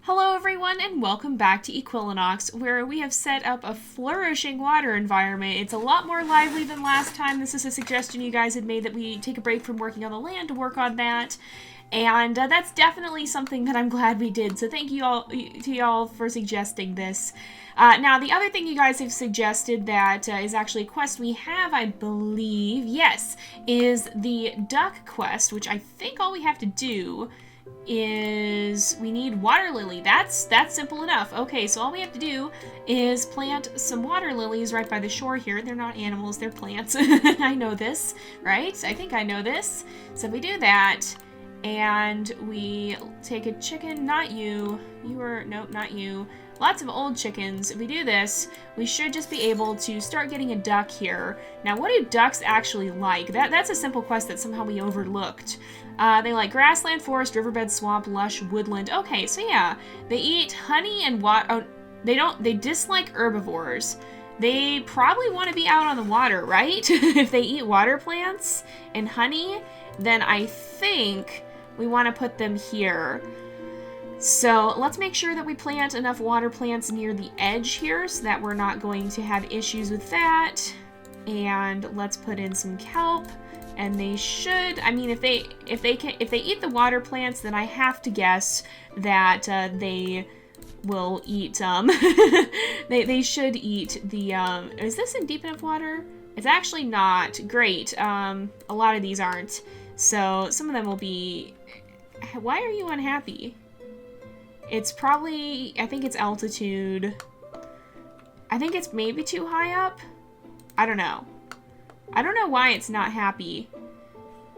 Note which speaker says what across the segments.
Speaker 1: Hello everyone and welcome back to Equilinox, where we have set up a flourishing water environment. It's a lot more lively than last time. This is a suggestion you guys had made that we take a break from working on the land to work on that. And that's definitely something that I'm glad we did, so thank you all to y'all for suggesting this. Now, the other thing you guys have suggested that is actually a quest we have, I believe, yes, is the duck quest, which I think all we have to do is we need water lily. That's simple enough. Okay, so all we have to do is plant some water lilies right by the shore here. They're not animals, they're plants. I know this, right? I think I know this. So we do that, and we take a chicken, not you. Nope, not you. Lots of old chickens. If we do this, we should just be able to start getting a duck here. Now, what do ducks actually like? That's a simple quest that somehow we overlooked. They like grassland, forest, riverbed, swamp, lush, woodland. Okay, so yeah, they eat honey and water. Oh, they dislike herbivores. They probably want to be out on the water, right? If they eat water plants and honey, then I think we want to put them here. So let's make sure that we plant enough water plants near the edge here so that we're not going to have issues with that. And let's put in some kelp. And they should, I mean, if they eat the water plants, then I have to guess that they will eat, they should eat the, is this in deep enough water? It's actually not. Great. A lot of these aren't. So some of them will be, why are you unhappy? It's probably, I think it's altitude. I think it's maybe too high up. I don't know. I don't know why it's not happy.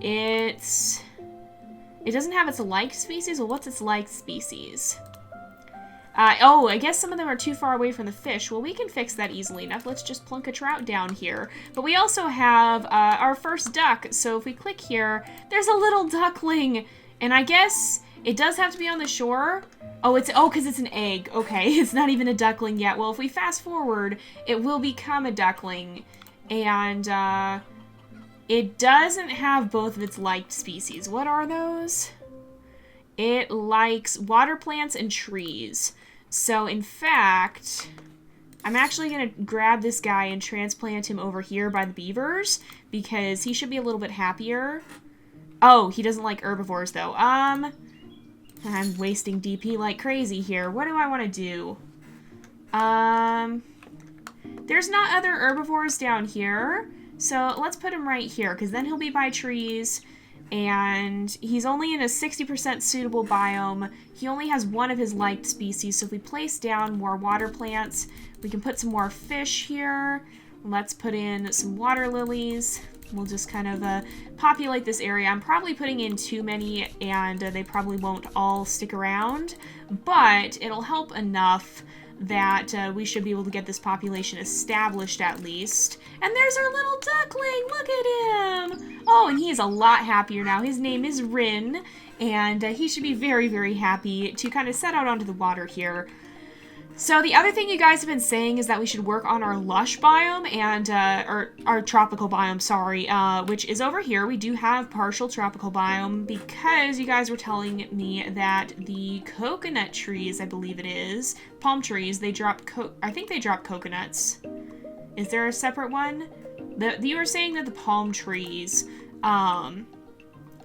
Speaker 1: It doesn't have its liked species. Well, what's its liked species? Oh, I guess some of them are too far away from the fish. Well, we can fix that easily enough. Let's just plunk a trout down here. But we also have our first duck. So if we click here, there's a little duckling. And I guess it does have to be on the shore. Oh, because it's an egg. Okay, it's not even a duckling yet. Well, if we fast forward, it will become a duckling. And it doesn't have both of its liked species. What are those? It likes water plants and trees. So in fact, I'm actually going to grab this guy and transplant him over here by the beavers because he should be a little bit happier. Oh, he doesn't like herbivores though. I'm wasting DP like crazy here. What do I want to do? There's not other herbivores down here, so let's put him right here, because then he'll be by trees, and he's only in a 60% suitable biome. He only has one of his liked species, so if we place down more water plants, we can put some more fish here. Let's put in some water lilies. We'll just kind of populate this area. I'm probably putting in too many, and they probably won't all stick around, but it'll help enough that we should be able to get this population established at least. And there's our little duckling! Look at him! Oh, and he's a lot happier now. His name is Rin, and he should be very, very happy to kind of set out onto the water here. So the other thing you guys have been saying is that we should work on our lush biome and, or our tropical biome, sorry, which is over here. We do have partial tropical biome because you guys were telling me that the coconut trees, I believe it is, palm trees, they drop, I think they drop coconuts. Is there a separate one? You were saying that the palm trees,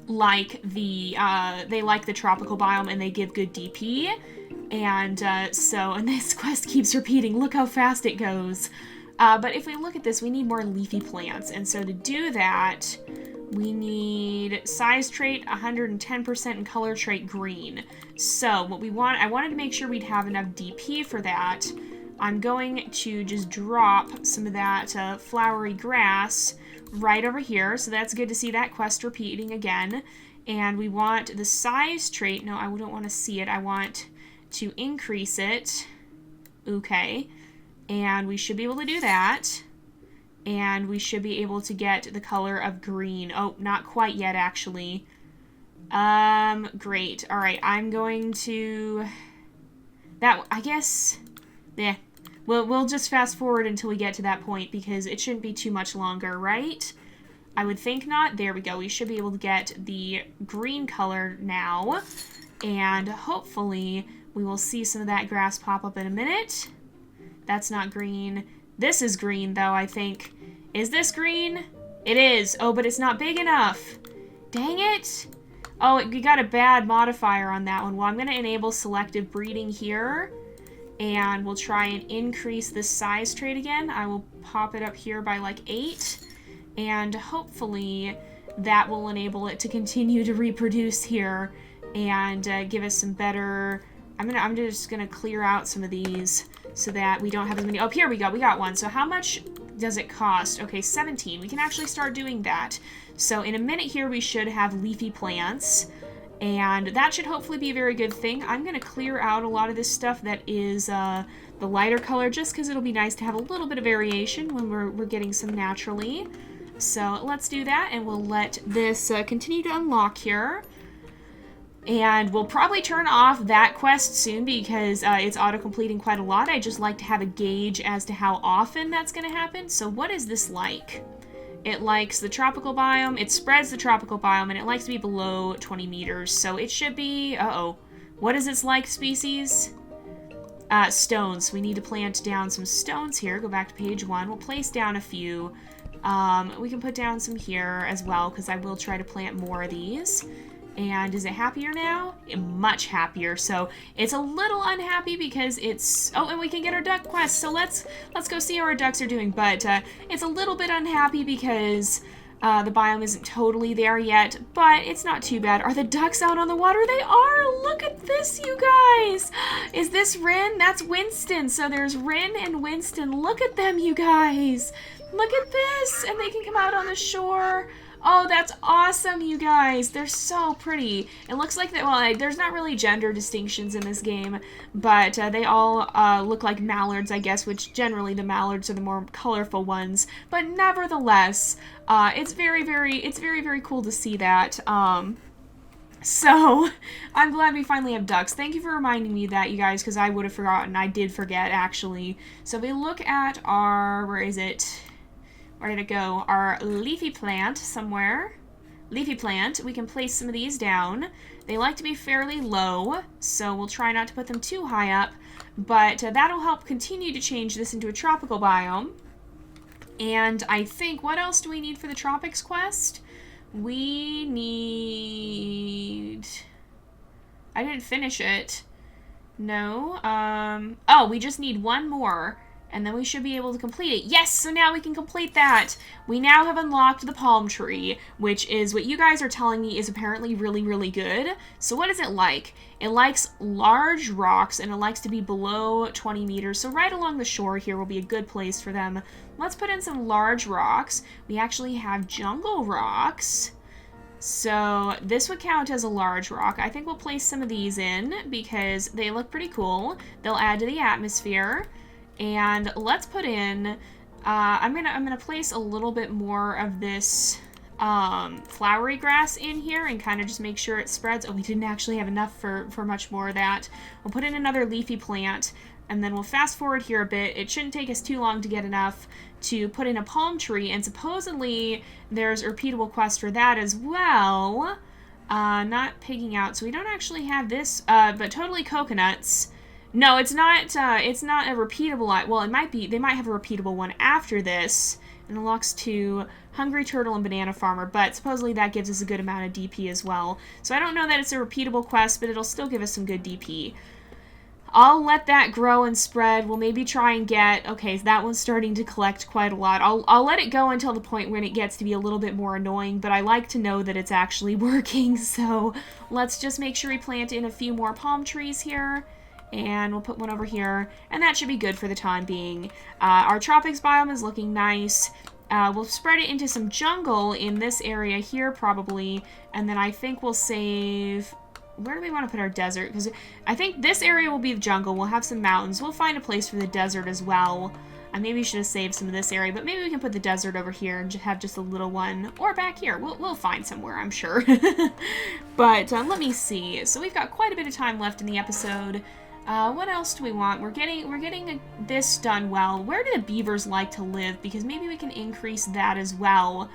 Speaker 1: like they like the tropical biome and they give good DP. And and this quest keeps repeating, look how fast it goes. But if we look at this, we need more leafy plants. And so to do that, we need size trait 110% and color trait green. So what we want, I wanted to make sure we'd have enough DP for that. I'm going to just drop some of that flowery grass right over here. So that's good to see that quest repeating again. And we want the size trait. No, I don't want to see it. I want to increase it. Okay. And we should be able to do that. And we should be able to get the color of green. Oh, not quite yet, actually. Great. All right, I'm going to... I guess... Yeah. We'll just fast forward until we get to that point because it shouldn't be too much longer, right? I would think not. There we go. We should be able to get the green color now. And hopefully We will see some of that grass pop up in a minute. That's not green. This is green, though, I think. Is this green? It is. Oh, but it's not big enough. Dang it. Oh, we got a bad modifier on that one. Well, I'm going to enable selective breeding here. And we'll try and increase this size trait again. I will pop it up here by like 8. And hopefully that will enable it to continue to reproduce here and give us some better... I'm just gonna clear out some of these so that we don't have as many. Oh, here we go. We got one. So how much does it cost? Okay, 17. We can actually start doing that. So in a minute here, we should have leafy plants, and that should hopefully be a very good thing. I'm gonna clear out a lot of this stuff that is the lighter color, just because it'll be nice to have a little bit of variation when we're getting some naturally. So let's do that, and we'll let this continue to unlock here. And we'll probably turn off that quest soon because it's auto-completing quite a lot. I just like to have a gauge as to how often that's going to happen. So what is this like? It likes the tropical biome. It spreads the tropical biome, and it likes to be below 20 meters. So it should be... Uh-oh. What is its like species? Stones. We need to plant down some stones here. Go back to page 1. We'll place down a few. We can put down some here as well because I will try to plant more of these. And is it happier now? Much happier. So it's a little unhappy because it's... Oh, and we can get our duck quest. So let's go see how our ducks are doing. But it's a little bit unhappy because the biome isn't totally there yet. But it's not too bad. Are the ducks out on the water? They are! Look at this, you guys! Is this Rin? That's Winston. So there's Rin and Winston. Look at them, you guys! Look at this! And they can come out on the shore. Oh, that's awesome, you guys. They're so pretty. It looks like that, well, there's not really gender distinctions in this game, but they all look like mallards, I guess, which generally the mallards are the more colorful ones. But nevertheless, it's very, very cool to see that. So, I'm glad we finally have ducks. Thank you for reminding me of that, you guys, because I would have forgotten. I did forget, actually. So, if we look at our, where is it? Where did it go? Our leafy plant somewhere. Leafy plant. We can place some of these down. They like to be fairly low, so we'll try not to put them too high up. But that'll help continue to change this into a tropical biome. And I think, what else do we need for the tropics quest? We need... I didn't finish it. No. Oh, we just need one more. And then we should be able to complete it. Yes, so now we can complete that. We now have unlocked the palm tree, which is what you guys are telling me is apparently really, really good. So what is it like? It likes large rocks, and it likes to be below 20 meters. So right along the shore here will be a good place for them. Let's put in some large rocks. We actually have jungle rocks. So this would count as a large rock. I think we'll place some of these in because they look pretty cool. They'll add to the atmosphere. And let's put in, I'm gonna place a little bit more of this flowery grass in here and kind of just make sure it spreads. Oh, we didn't actually have enough for much more of that. We'll put in another leafy plant, and then we'll fast forward here a bit. It shouldn't take us too long to get enough to put in a palm tree, and supposedly there's a repeatable quest for that as well. Not pigging out, so we don't actually have this, but totally coconuts. No, it's not a repeatable, well, it might be, they might have a repeatable one after this, and it unlocks to Hungry Turtle and Banana Farmer, but supposedly that gives us a good amount of DP as well. So I don't know that it's a repeatable quest, but it'll still give us some good DP. I'll let that grow and spread. We'll maybe try and get, okay, that one's starting to collect quite a lot. I'll let it go until the point when it gets to be a little bit more annoying, but I like to know that it's actually working, so let's just make sure we plant in a few more palm trees here. And we'll put one over here, and that should be good for the time being. Our tropics biome is looking nice. We'll spread it into some jungle in this area here, probably, and then I think we'll save... Where do we want to put our desert? Because I think this area will be the jungle. We'll have some mountains. We'll find a place for the desert as well. I maybe should have saved some of this area, but maybe we can put the desert over here and have just a little one, or back here. We'll find somewhere, I'm sure. But let me see. So we've got quite a bit of time left in the episode. What else do we want? We're getting this done well. Where do the beavers like to live? Because maybe we can increase that as well.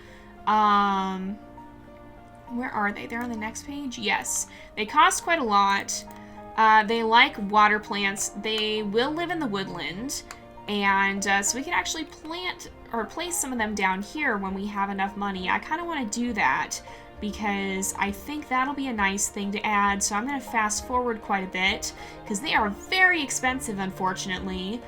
Speaker 1: Where are they? They're on the next page? Yes. They cost quite a lot. They like water plants. They will live in the woodland. And so we can actually plant or place some of them down here when we have enough money. I kind of want to do that because I think that'll be a nice thing to add. So I'm going to fast forward quite a bit because they are very expensive, unfortunately.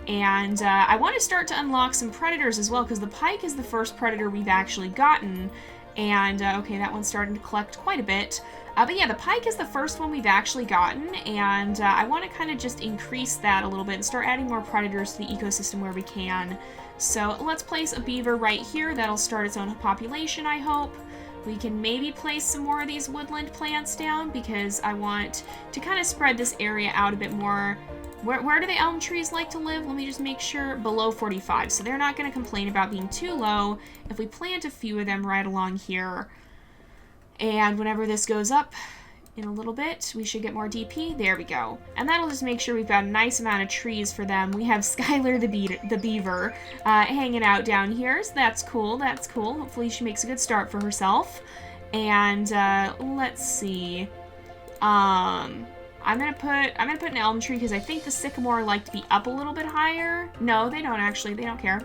Speaker 1: And I want to start to unlock some predators as well because the pike is the first predator we've actually gotten. And, okay, that one's starting to collect quite a bit. But yeah, the pike is the first one we've actually gotten, and I want to kind of just increase that a little bit and start adding more predators to the ecosystem where we can. So let's place a beaver right here. That'll start its own population, I hope. We can maybe place some more of these woodland plants down because I want to kind of spread this area out a bit more. Where do the elm trees like to live? Let me just make sure. Below 45, so they're not going to complain about being too low if we plant a few of them right along here. And whenever this goes up in a little bit, we should get more DP. There we go. And that'll just make sure we've got a nice amount of trees for them. We have Skylar the beaver hanging out down here, so that's cool. That's cool. Hopefully she makes a good start for herself. And let's see. I'm gonna put an elm tree because I think the sycamore like to be up a little bit higher. No, they don't actually. They don't care.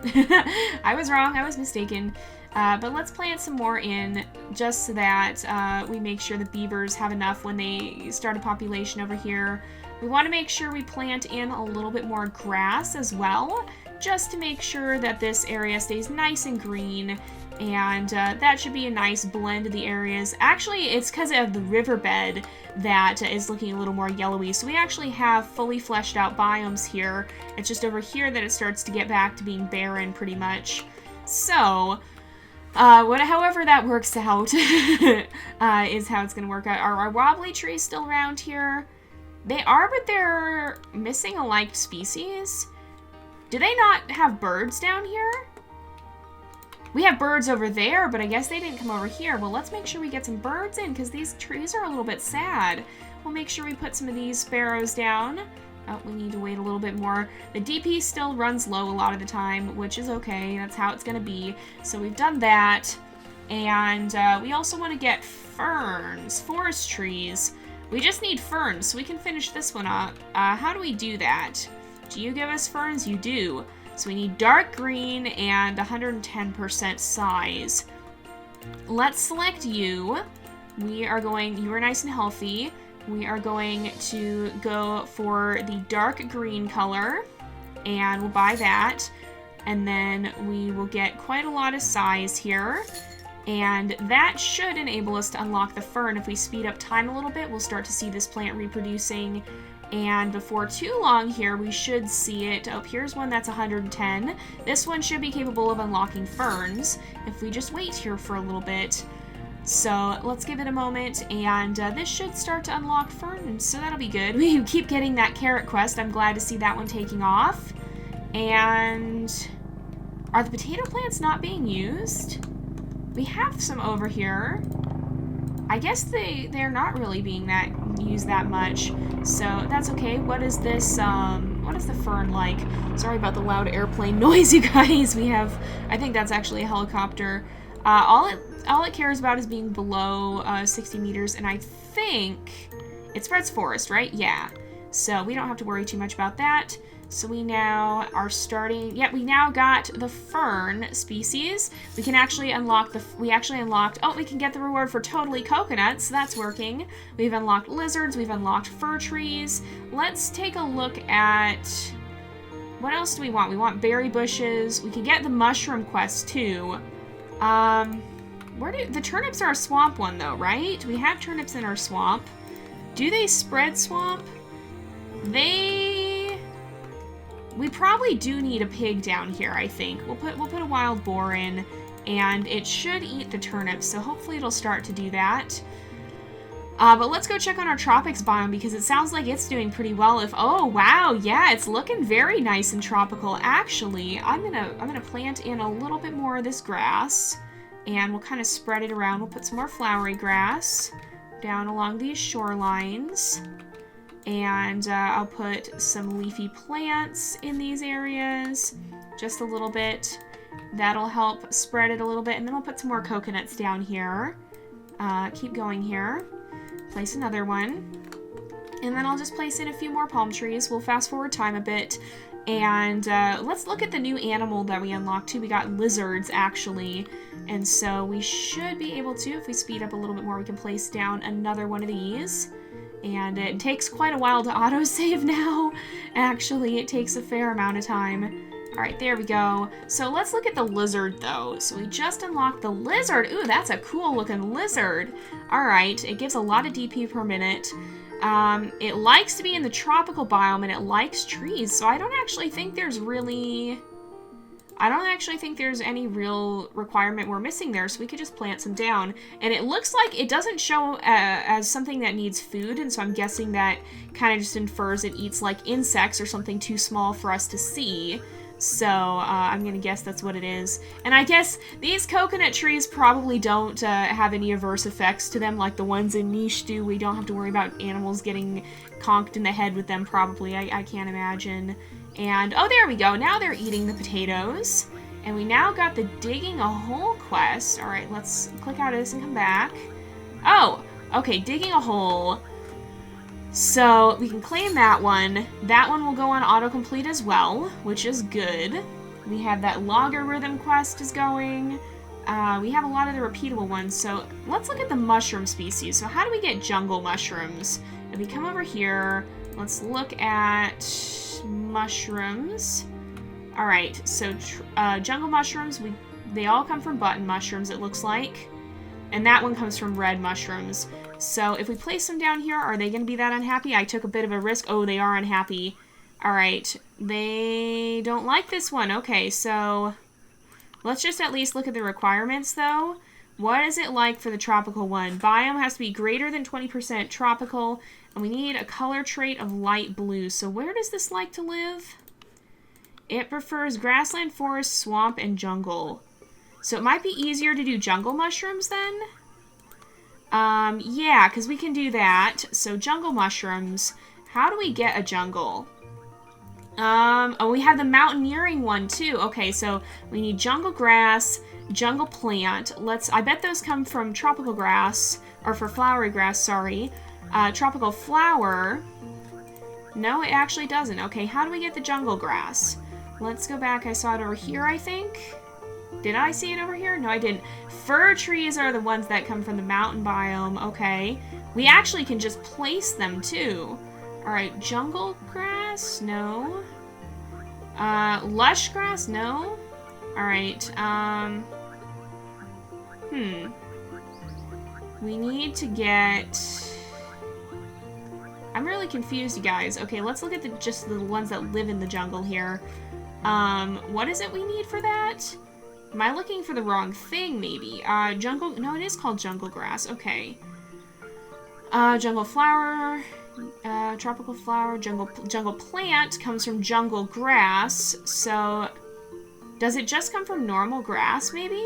Speaker 1: I was wrong. I was mistaken. But let's plant some more in just so that we make sure the beavers have enough when they start a population over here. We want to make sure we plant in a little bit more grass as well, just to make sure that this area stays nice and green. And that should be a nice blend of the areas. Actually, it's because of the riverbed that is looking a little more yellowy. So we actually have fully fleshed out biomes here. It's just over here that it starts to get back to being barren pretty much. So however that works out is how it's going to work out. Are our wobbly trees still around here? They are, but they're missing a liked species. Do they not have birds down here? We have birds over there, but I guess they didn't come over here. Well, let's make sure we get some birds in because these trees are a little bit sad. We'll make sure we put some of these sparrows down. Oh, we need to wait a little bit more. The DP still runs low a lot of the time, which is okay. That's how it's going to be. So we've done that. And we also want to get ferns, forest trees. We just need ferns, so we can finish this one up. How do we do that? Do you give us ferns? You do. So we need dark green and 110% size. Let's select you. You are nice and healthy. We are going to go for the dark green color, and we'll buy that. And then we will get quite a lot of size here. And that should enable us to unlock the fern. If we speed up time a little bit, we'll start to see this plant reproducing. And before too long here, we should see it. Oh, here's one that's 110. This one should be capable of unlocking ferns if we just wait here for a little bit. So let's give it a moment, and this should start to unlock ferns, so that'll be good. We keep getting that carrot quest. I'm glad to see that one taking off. And are the potato plants not being used? We have some over here. I guess they're not really being used that much, so that's okay. What is this, what is the fern like? Sorry about the loud airplane noise, you guys. I think that's actually a helicopter. All it cares about is being below 60 meters, and I think it spreads forest, right? Yeah. So we don't have to worry too much about that. So we now are starting. Yeah, we now got the fern species. We can actually unlock we can get the reward for totally coconuts. So that's working. We've unlocked lizards. We've unlocked fir trees. Let's take a look at what else do we want? We want berry bushes. We can get the mushroom quest too. The turnips are a swamp one though, right? We have turnips in our swamp. Do they spread swamp? We probably do need a pig down here, I think. We'll put a wild boar in, and it should eat the turnips, so hopefully it'll start to do that. But let's go check on our tropics biome because it sounds like it's doing pretty well. Oh wow, yeah, it's looking very nice and tropical. Actually, I'm gonna plant in a little bit more of this grass, and we'll kind of spread it around. We'll put some more flowery grass down along these shorelines. And I'll put some leafy plants in these areas, just a little bit. That'll help spread it a little bit. And then we'll put some more coconuts down here. Keep going here. Place another one. And then I'll just place in a few more palm trees. We'll fast forward time a bit. And let's look at the new animal that we unlocked too. We got lizards, actually. And so we should be able to, if we speed up a little bit more, we can place down another one of these. And it takes quite a while to autosave now. Actually, it takes a fair amount of time. All right, there we go. So let's look at the lizard, though. So we just unlocked the lizard. Ooh, that's a cool looking lizard. All right, it gives a lot of DP per minute. It likes to be in the tropical biome, and it likes trees, so I don't actually think there's any real requirement we're missing there, so we could just plant some down. And it looks like it doesn't show as something that needs food, and so I'm guessing that kind of just infers it eats like insects or something too small for us to see. So I'm gonna guess that's what it is. And I guess these coconut trees probably don't have any adverse effects to them like the ones in Niche do. We don't have to worry about animals getting conked in the head with them, probably. I can't imagine. And, oh, there we go. Now they're eating the potatoes. And we now got the digging a hole quest. All right, let's click out of this and come back. Oh, okay, digging a hole. So we can claim that one. That one will go on autocomplete as well, which is good. We have that logarithm quest is going. We have a lot of the repeatable ones. So let's look at the mushroom species. So how do we get jungle mushrooms? If we come over here, let's look at mushrooms. All right, so jungle mushrooms, they all come from button mushrooms, it looks like. And that one comes from red mushrooms. So if we place them down here, are they going to be that unhappy? I took a bit of a risk. Oh, they are unhappy. All right. They don't like this one. Okay, so let's just at least look at the requirements, though. What is it like for the tropical one? Biome has to be greater than 20% tropical, and we need a color trait of light blue. So where does this like to live? It prefers grassland, forest, swamp, and jungle. So it might be easier to do jungle mushrooms then? Yeah, because we can do that. So jungle mushrooms. How do we get a jungle? Oh, we have the mountaineering one too. Okay, so we need jungle grass, jungle plant. I bet those come from tropical grass, or for flowery grass, sorry. Tropical flower. No, it actually doesn't. Okay, how do we get the jungle grass? Let's go back. I saw it over here, I think. Did I see it over here? No, I didn't. Fir trees are the ones that come from the mountain biome. Okay. We actually can just place them, too. Alright, jungle grass? No. Lush grass? No. Alright, we need to get... I'm really confused, you guys. Okay, let's look at just the ones that live in the jungle here. What is it we need for that? Am I looking for the wrong thing, maybe? Jungle... No, it is called jungle grass. Okay. Jungle flower... tropical flower, jungle plant comes from jungle grass, so does it just come from normal grass, maybe?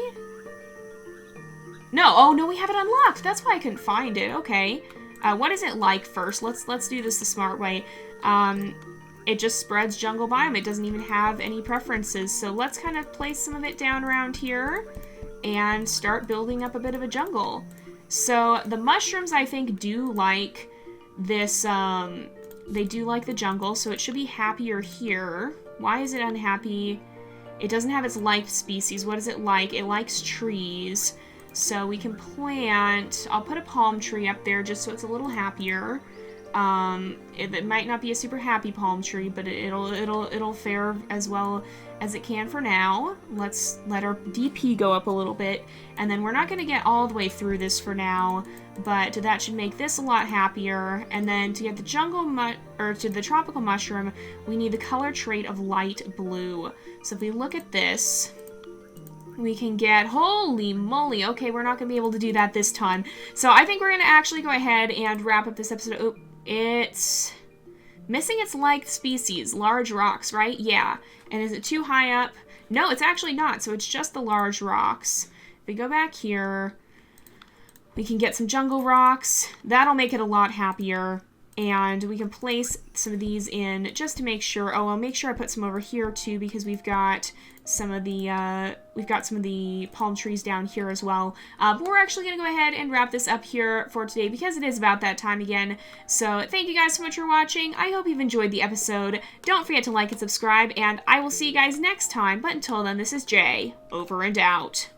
Speaker 1: No, oh no, we have it unlocked. That's why I couldn't find it. Okay. What is it like first? Let's do this the smart way. It just spreads jungle biome. It doesn't even have any preferences. So let's kind of place some of it down around here and start building up a bit of a jungle. So the mushrooms, I think, do like this, they do like the jungle, so it should be happier here. Why is it unhappy? It doesn't have its liked species. What does it like? It likes trees. So we can plant, I'll put a palm tree up there just so it's a little happier. It might not be a super happy palm tree, but it'll fare as well as it can for now. Let's let our DP go up a little bit, and then we're not going to get all the way through this for now, but that should make this a lot happier. And then to get the to the tropical mushroom, we need the color trait of light blue. So if we look at this, we can get, holy moly, okay, we're not going to be able to do that this time. So I think we're going to actually go ahead and wrap up this episode. Oh, it's missing its liked species, large rocks, right? Yeah. And is it too high up? No, it's actually not. So it's just the large rocks. If we go back here, we can get some jungle rocks. That'll make it a lot happier.
Speaker 2: And we can place some of these in just to make sure. Oh, I'll make sure I put some over here too, because we've got some of the palm trees down here as well. But we're actually going to go ahead and wrap this up here for today because it is about that time again. So thank you guys so much for watching. I hope you've enjoyed the episode. Don't forget to like and subscribe, and I will see you guys next time. But until then, this is Jay, over and out.